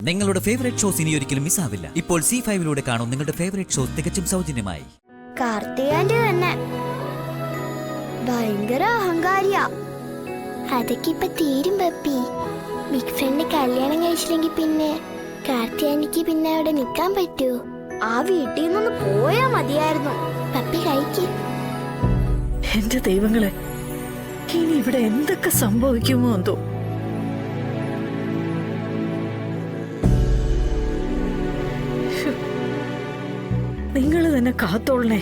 നിങ്ങളുടെ favourite shows ഇനി ഒരിക്കലും മിസ്സാവില്ല. ഇപ്പോൾ C5 കാണും നിങ്ങളുടെ ഫേവറേറ്റ് ഷോസ് തികച്ചും സൗജന്യമായി. കാർത്തികാന്റെ തന്നെ ഭയങ്കര അഹങ്കാരിയാ. അതൊക്കെ ഇപ്പൊ തീരും പപ്പി. ബിഗ് ഫ്രണ്ട് കല്യാണം കഴിച്ചില്ലെങ്കിൽ പിന്നെ കാർത്തികാനിക്ക് പിന്നെ അവിടെ നിക്കാൻ പറ്റൂ? ആ വീട്ടിൽ നിന്ന് പോയാ മതിയായിരുന്നു. പപ്പി കഴിക്ക്. എന്റെ ദൈവങ്ങളെ, ഇനി ഇവിടെ എന്തൊക്കെ സംഭവിക്കുമോ എന്തോ. നിങ്ങൾ തന്നെ കാത്തോളണേ.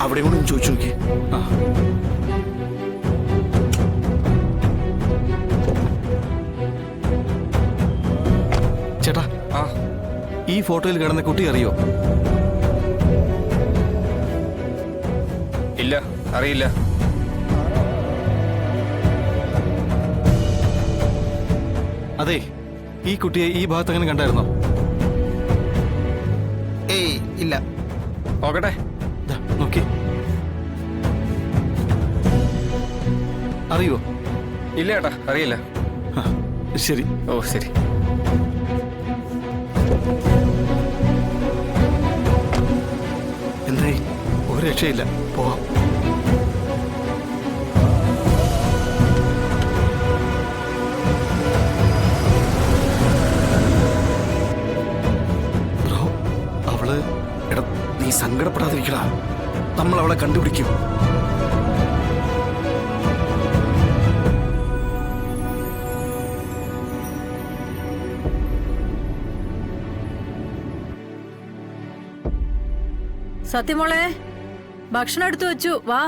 അവിടെ കൊണ്ടൊന്ന് ചോദിച്ചു നോക്കി. ചേട്ടാ, ഈ ഫോട്ടോയിൽ കിടന്ന കുട്ടി അറിയോ? ഇല്ല, അറിയില്ല. അതെ, ഈ കുട്ടിയെ ഈ ഭാഗത്ത് അങ്ങനെ കണ്ടായിരുന്നോ? ഏയ് ഇല്ല. നോക്കട്ടെ. നോക്കി, അറിയോ? ഇല്ല ഏട്ടാ, അറിയില്ല. ശരി. ഓ ശരി. എന്തായി? ഒരു രക്ഷയില്ല, പോവാം. ബ്രോ, അവള് എടാ, നീ സങ്കടപ്പെടാതിരിക്കടാ. നമ്മൾ അവളെ കണ്ടുപിടിക്കും. സത്യമോളെ, ഭക്ഷണം എടുത്തു വെച്ചു, വാ.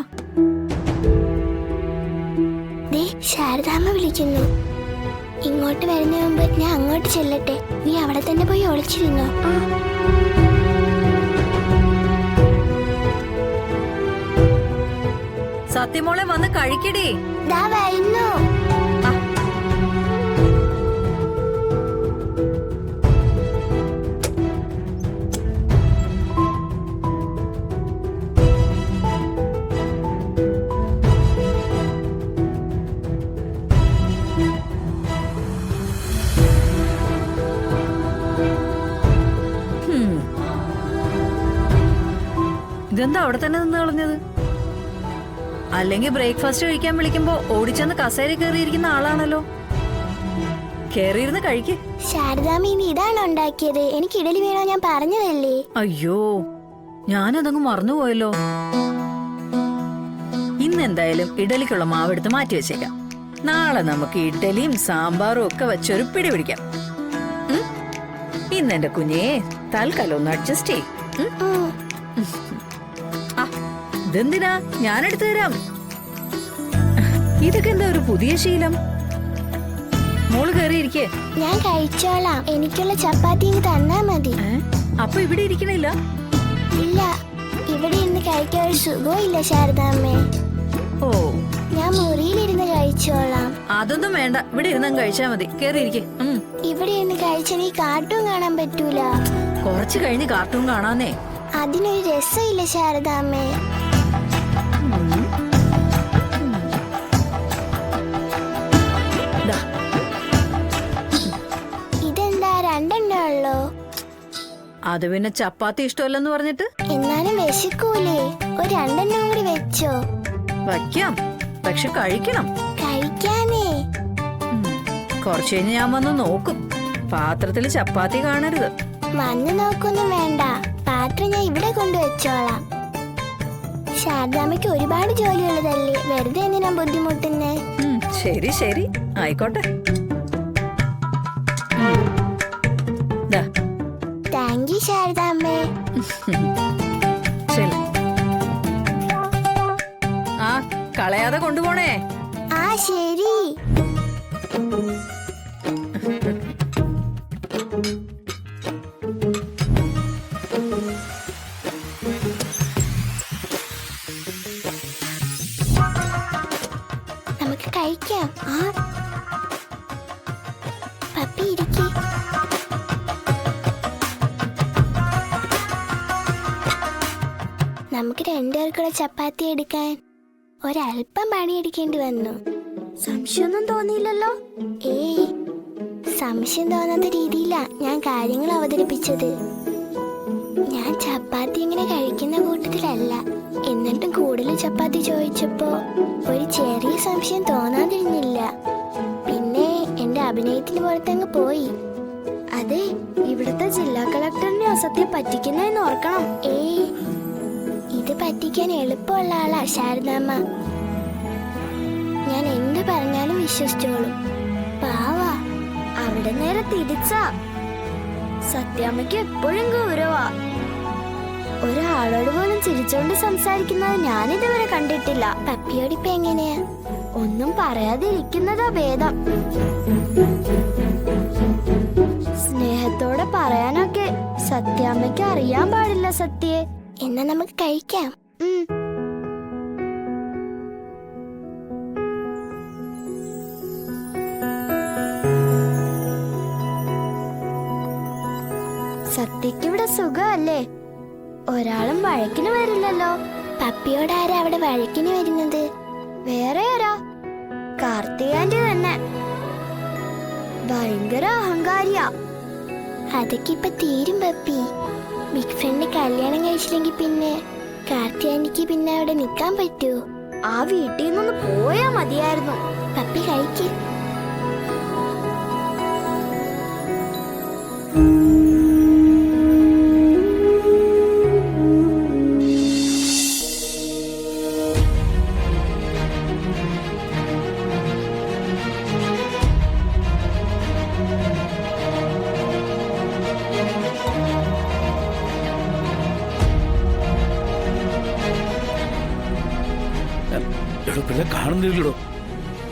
ശാരദാമ്മ വിളിക്കുന്നു. ഇങ്ങോട്ട് വരുന്ന മുമ്പ് ഞാൻ അങ്ങോട്ട് ചെല്ലട്ടെ. നീ അവിടെ തന്നെ പോയി ഒളിച്ചിരുന്നോ? സത്യമോളെ, വന്ന് കഴിക്കടി. ദാ വരുന്നു. ഇതെന്താ അവിടെ തന്നെ നിന്ന് കളഞ്ഞത്? അല്ലെങ്കിൽ ബ്രേക്ക്ഫാസ്റ്റ് കഴിക്കാൻ വിളിക്കുമ്പോ ഓടിച്ചെന്ന് കസേര കയറിയിരിക്കുന്ന ആളാണല്ലോ. കേറിയിരുന്ന് കഴിക്ക്. ശാരദാമ്മ ഇനി ഇതാണ് ഉണ്ടാക്കിയത്. എനിക്ക് ഇഡലി വേണോ ഞാൻ പറഞ്ഞതല്ലേ? അയ്യോ, ഞാനതങ്ങ് മറന്നുപോയല്ലോ. ഇന്നെന്തായാലും ഇഡലിക്കുള്ള മാവെടുത്ത് മാറ്റി വെച്ചേക്കാം. നാളെ നമുക്ക് ഇഡലിയും സാമ്പാറും ഒക്കെ വെച്ചൊരു പിടി പിടിക്കാം. ഇന്നെന്റെ കുഞ്ഞേ തൽക്കാലം ഒന്ന് അഡ്ജസ്റ്റ് ചെയ്യും. ഇതെന്തിനാ? ഞാനെടുത്തു തരാം. ഇതൊക്കെ എന്താ ഒരു പുതിയ ശീലം? മോള് കയറിയിരിക്കേ. ഞാൻ കഴിച്ചോളാം. എനിക്കുള്ള ചപ്പാത്തി തന്നാ മതി. അപ്പൊ ഇവിടെ ഇരിക്കണില്ല? ഇല്ല, ഇവിടെ ഇരുന്ന് കഴിക്കാൻ ഒരു സുഖവും ഇല്ല ശാരദാമ്മേ. ഓ, ഞാൻ മുറിയിലിരുന്ന് കഴിച്ചോളാം. അതൊന്നും വേണ്ട, ഇവിടെ ഇരുന്ന് കഴിച്ചാ മതി. കേറിയിരിക്കേ. ഇവിടെ ഇരുന്ന് കഴിച്ചാൽ ഈ കാർട്ടൂൺ കാണാൻ പറ്റൂല. കുറച്ച് കഴിഞ്ഞ് കാർട്ടൂൺ കാണാന്നേ. അതിനൊരു രസമില്ല ശാരദാമ്മേ. ഇതെന്താ രണ്ടെണ്ണേ ഉള്ളോ? അത് പിന്നെ ചപ്പാത്തി ഇഷ്ടമല്ലെന്ന് പറഞ്ഞിട്ട്. എന്നാലും വിശക്കൂലേ? ഒരു രണ്ടെണ്ണം കൂടി വെച്ചോ. വയ്ക്കാം, പക്ഷെ കഴിക്കണം. കഴിക്കാനേ. കുറച്ച് കഴിഞ്ഞ് ഞാൻ വന്ന് നോക്കും. പാത്രത്തിൽ ചപ്പാത്തി കാണരുത്. വന്ന് നോക്കൊന്നും വേണ്ട. പാത്രം ഞാൻ ഇവിടെ കൊണ്ടുവച്ചോളാം. ശാരദാമ്മയ്ക്ക് ഒരുപാട് ജോലിയുള്ളതല്ലേ, വെറുതെ എന്തിനാ ബുദ്ധിമുട്ടുന്നേ? ശരി ശരി, ആയിക്കോട്ടെ. താങ്ക് യു ശാരദാമ്മേ. ശരി. കളയാതെ കൊണ്ടുപോണേ. ആ ശരി. നമുക്ക് കഴിക്കാം. പപ്പി ഇരിക്കി. നമുക്ക് രണ്ടുപേർക്കുള്ള ചപ്പാത്തി എടുക്കാൻ ഒരല്പം പണിയെടുക്കേണ്ടി വന്നു. സംശയമൊന്നും തോന്നിയില്ലല്ലോ? ഏയ്, സംശയം തോന്നാത്ത രീതിയിലാ ഞാൻ കാര്യങ്ങൾ അവതരിപ്പിച്ചത്. ഞാൻ ചപ്പാത്തി ഇങ്ങനെ കഴിക്കുന്ന കൂട്ടത്തിലല്ല. എന്നിട്ടും കൂടുതൽ ചപ്പാത്തി ചോദിച്ചപ്പോ ഒരു ചെറിയ സംശയം തോന്നാതിരുന്നില്ല. പിന്നെ എന്റെ അഭിനയത്തിന് പുറത്തങ്ങ് പോയി. അതെ, ഇവിടുത്തെ ജില്ലാ കളക്ടറിനെ അസത്യം പറ്റിക്കുന്നതെന്ന് ഓർക്കണം. ഏയ്, ഇത് പറ്റിക്കാൻ എളുപ്പമുള്ള ആളാ ശാരദാമ്മ. ഞാൻ എന്ത് പറഞ്ഞാലും വിശ്വസിച്ചോളും. പാവാ. അവിടെ നേരെ തിരിച്ചാ. സത്യാമ്മയ്ക്ക് എപ്പോഴും ഗൗരവാ. ഒരാളോട് പോലും ചിരിച്ചോണ്ട് സംസാരിക്കുന്നത് ഞാനിതുവരെ കണ്ടിട്ടില്ല. പപ്പിയോടിപ്പ എങ്ങനെയാ? ഒന്നും പറയാതിരിക്കുന്നതാ ഭേദം. സ്നേഹത്തോടെ പറയാനൊക്കെ സത്യാമ്മയ്ക്ക് അറിയാൻ പാടില്ല സത്യേ. എന്നാ നമുക്ക് കഴിക്കാം. സത്യക്ക് ഇവിടെ സുഖമല്ലേ? ഒരാളും വഴക്കിന് വരില്ലല്ലോ. പപ്പിയോട് ആരാ അവിടെ വഴക്കിന് വരുന്നത്? വേറെ ആരാ? കാർത്തികാന്റെ തന്നെ. ഭയങ്കര അഹങ്കാരിയാ. അതൊക്കെ ഇപ്പൊ തീരും പപ്പി. ബിഗ് ഫ്രണ്ട് കല്യാണം കഴിച്ചില്ലെങ്കിൽ പിന്നെ കാർത്തിയാനിക്ക് പിന്നെ അവിടെ നിക്കാൻ പറ്റൂ? ആ വീട്ടിൽ നിന്ന് പോയാ മതിയായിരുന്നു. പപ്പി കഴിക്ക്. എടോ പിന്നെ കാണുന്നില്ലടോ.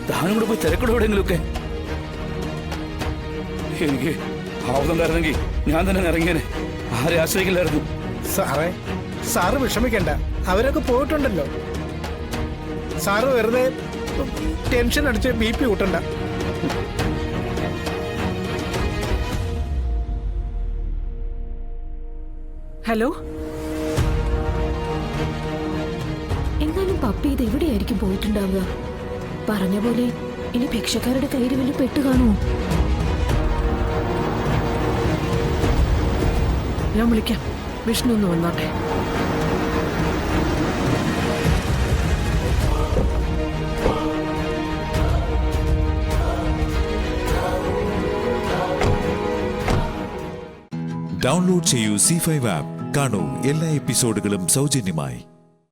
താനും കൂടെ പോയി തിരക്കടോ എവിടെയെങ്കിലുമൊക്കെ. എനിക്ക് ആവുന്നുണ്ടായിരുന്നെങ്കിൽ ഞാൻ തന്നെ ഇറങ്ങിയേനെ. ആരെ ആശ്രയിക്കില്ലായിരുന്നു. സാറ് വിഷമിക്കണ്ട, അവരൊക്കെ പോയിട്ടുണ്ടല്ലോ. സാറ് വെറുതെ ടെൻഷൻ അടിച്ച് BP കൂട്ടണ്ട. ഹലോ, എന്നാലും പപ്പി ഇത് എവിടെയായിരിക്കും പോയിട്ടുണ്ടാവുക? പറഞ്ഞ പോലെ ഇനി ഭിക്ഷക്കാരുടെ കയ്യിൽ വല്ല പെട്ടു കാണുമോ? ഞാൻ വിളിക്കാം. വിഷ്ണു ഒന്ന് വന്നോട്ടെ. ഡൗൺലോഡ് ചെയ്യൂ C5 ആപ്പ്. കാണൂ എല്ലാ എപ്പിസോഡുകളും സൗജന്യമായി.